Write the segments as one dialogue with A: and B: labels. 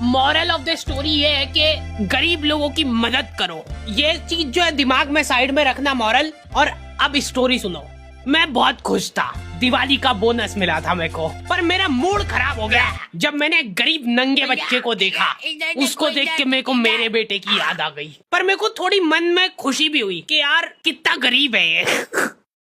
A: Moral of the story ये है कि गरीब लोगों की मदद करो। ये चीज जो है दिमाग में साइड में रखना मॉरल। और अब स्टोरी सुनो। मैं बहुत खुश था, दिवाली का बोनस मिला था मेरे को, पर मेरा मूड खराब हो गया जब मैंने गरीब नंगे बच्चे को देखा। उसको देख के मेरे को मेरे बेटे की याद आ गई, पर मेरे को थोड़ी मन में खुशी भी हुई कि यार कितना गरीब है ये।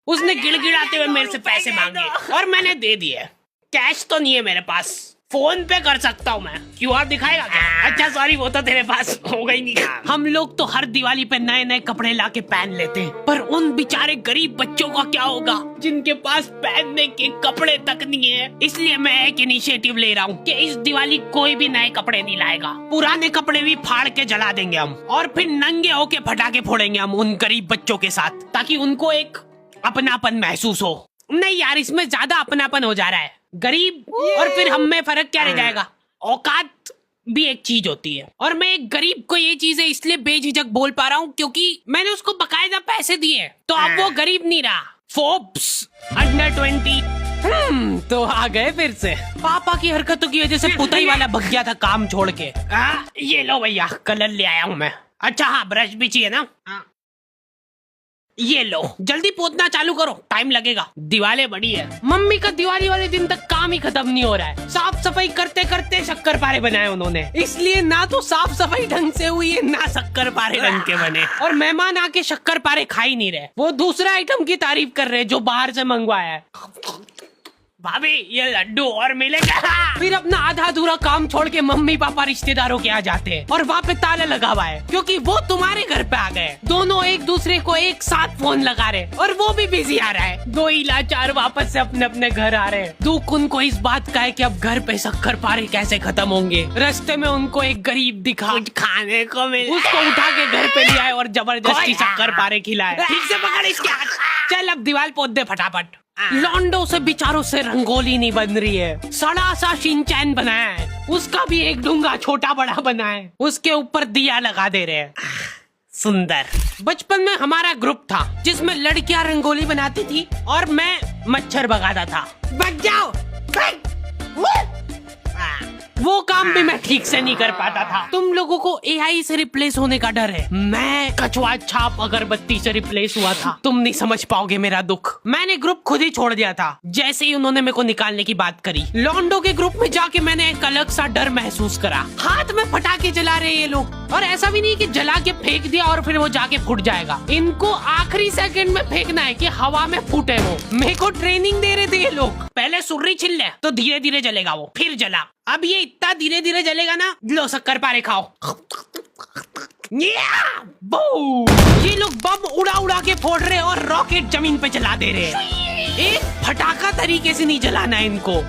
A: उसने गिड़गिड़ाते हुए मेरे से पैसे मांगे और मैंने दे दिए। कैश तो नहीं है मेरे पास, फोन पे कर सकता हूँ मैं। क्यूआर दिखाएगा क्या? अच्छा सॉरी, वो तो तेरे पास होगा ही नहीं। हम लोग तो हर दिवाली पे नए नए कपड़े लाके पहन लेते हैं, पर उन बेचारे गरीब बच्चों का क्या होगा जिनके पास पहनने के कपड़े तक नहीं है। इसलिए मैं एक इनिशिएटिव ले रहा हूँ कि इस दिवाली कोई भी नए कपड़े नहीं लाएगा, पुराने कपड़े भी फाड़ के जला देंगे हम, और फिर नंगे होके पटाखे फोड़ेंगे हम उन गरीब बच्चों के साथ, ताकि उनको एक अपनापन महसूस हो। नहीं यार, इसमें ज्यादा अपनापन हो जा रहा है। गरीब और फिर हम में फर्क क्या रह जाएगा? औकात भी एक चीज होती है, और मैं एक गरीब को ये चीजें इसलिए बेझिझक बोल पा रहा हूँ क्योंकि मैंने उसको बकायदा पैसे दिए, तो अब वो गरीब नहीं रहा। फोर्ब्स अंडर 20 तो आ गए फिर से। पापा की हरकतों की वजह से पुताई वाला भग गया था काम छोड़ के। ये लो भैया, कलर ले आया हूँ मैं। अच्छा हाँ, ब्रश भी चाहिए ना? ये लो, जल्दी पोतना चालू करो, टाइम लगेगा। दिवाली बड़ी है। मम्मी का दिवाली वाले दिन तक काम ही खत्म नहीं हो रहा है। साफ सफाई करते करते शक्कर पारे बनाए उन्होंने, इसलिए ना तो साफ सफाई ढंग से हुई है ना शक्कर पारे ढंग के बने। और मेहमान आके शक्कर पारे खा ही नहीं रहे, वो दूसरा आइटम की तारीफ कर रहे जो बाहर से मंगवाया है। भाभी ये लड्डू और मिलेगा। फिर अपना आधा अधूरा काम छोड़ के मम्मी पापा रिश्तेदारों के आ जाते हैं, और वहाँ पे ताला लगा हुआ है क्योंकि वो तुम्हारे घर पे आ गए। दोनों एक दूसरे को एक साथ फोन लगा रहे, और वो भी बिजी आ रहा है। दो ही लाचार वापस से अपने अपने घर आ रहे हैं। दुख उनको इस बात का है कि अब घर पे शक्कर पारे कैसे खत्म होंगे। रास्ते में उनको एक गरीब दिखा, कुछ खाने को मिला, उसको उठा के घर पे ले आए और जबरदस्ती शक्कर पारे खिलाए। ठीक से पकड़ इसके हाथ। चल अब दीवार पोत दे फटाफट। लॉन्डो से बेचारों से रंगोली नहीं बन रही है, सड़ा सा शिनचैन बनाया है, उसका भी एक डूंगा छोटा बड़ा बना है, उसके ऊपर दिया लगा दे रहे हैं। सुंदर। बचपन में हमारा ग्रुप था जिसमें लड़कियां रंगोली बनाती थी और मैं मच्छर भगाता था। भाग जाओ। वो काम भी मैं ठीक से नहीं कर पाता था। तुम लोगों को एआई से रिप्लेस होने का डर है, मैं कछुआ छाप अगरबत्ती से रिप्लेस हुआ था। तुम नहीं समझ पाओगे मेरा दुख। मैंने ग्रुप खुद ही छोड़ दिया था जैसे ही उन्होंने मेरे को निकालने की बात करी। लॉन्डो के ग्रुप में जाके मैंने एक अलग सा डर महसूस करा। हाथ में पटाखे जला रहे ये लोग, और ऐसा भी नहीं कि जला के फेंक दिया और फिर वो जाके फूट जाएगा। इनको आखिरी सेकंड में फेंकना है कि हवा में फूटे वो। मेरे को ट्रेनिंग दे रहे थे ये लोग। पहले सुर्री छिल ले तो धीरे धीरे जलेगा वो, फिर जला। अब ये इतना धीरे धीरे जलेगा ना, लो शक्कर पारे खाओ। ये लोग बम उड़ा उड़ा के फोड़ रहे और रॉकेट जमीन पे चला दे रहे हैं। एक फटाका तरीके से नहीं जलाना है इनको।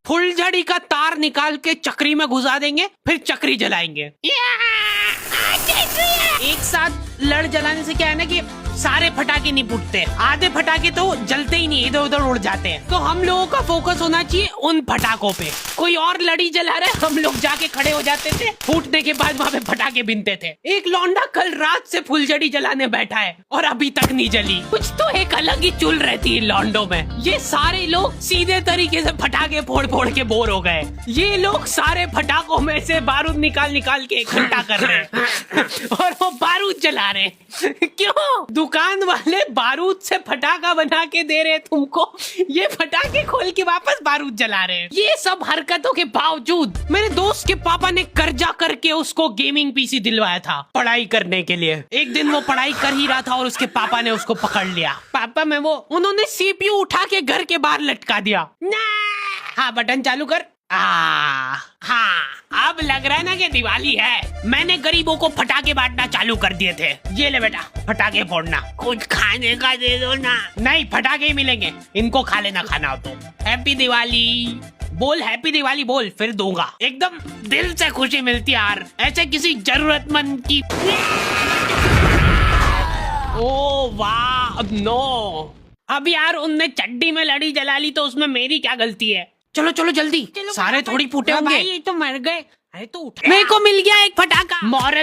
A: फुलझड़ी का तार निकाल के चक्री में घुसा देंगे, फिर चक्री जलाएंगे। एक साथ लड़ जलाने से क्या है ना कि सारे फटाके नहीं फूटते, आधे फटाके तो जलते ही नहीं, इधर उधर उड़ जाते हैं। तो हम लोगों का फोकस होना चाहिए उन फटाकों पे। कोई और लड़ी जला रहा है, हम लोग जाके खड़े हो जाते थे, फूटने के बाद वहाँ पे फटाके बिनते थे। एक लौंडा कल रात से फुलझड़ी जलाने बैठा है और अभी तक नहीं जली। कुछ तो एक अलग ही चुल रहती है लौंडो में। ये सारे लोग सीधे तरीके से फटाके फोड़ फोड़ के बोर हो गए। ये लोग सारे फटाकों में से बारूद निकाल निकाल के इकट्ठा कर रहे हैं और वो बारूद जला रहे हैं। क्यों? दुकान वाले बारूद से फटाका बना के दे रहे तुमको, ये फटाके खोल के वापस बारूद जला रहे हैं। ये सब हरकतों के बावजूद मेरे दोस्त के पापा ने कर्जा करके उसको गेमिंग पीसी दिलवाया था पढ़ाई करने के लिए। एक दिन वो पढ़ाई कर ही रहा था और उसके पापा ने उसको पकड़ लिया। पापा में वो उन्होंने सीपीयू उठा के घर के बाहर लटका दिया। हाँ बटन चालू कर। हाँ अब लग रहा है ना कि दिवाली है। मैंने गरीबों को फटाके बांटना चालू कर दिए थे। ये ले बेटा फटाके फोड़ना, कुछ खाने का दे दो ना। नहीं फटाके ही मिलेंगे, इनको खा लेना खाना हो तो। हैप्पी दिवाली बोल, हैप्पी दिवाली बोल, फिर दूंगा। एकदम दिल से खुशी मिलती है यार, ऐसे किसी जरूरतमंद की। ओ वाह नो, अब यार उनने चड्डी में लड़ी जला ली तो उसमें मेरी क्या गलती है। चलो चलो जल्दी, सारे थोड़ी फूटे होंगे। ये तो मर गए। अरे तो उठ, मेरे को मिल गया एक फटाका। मॉरल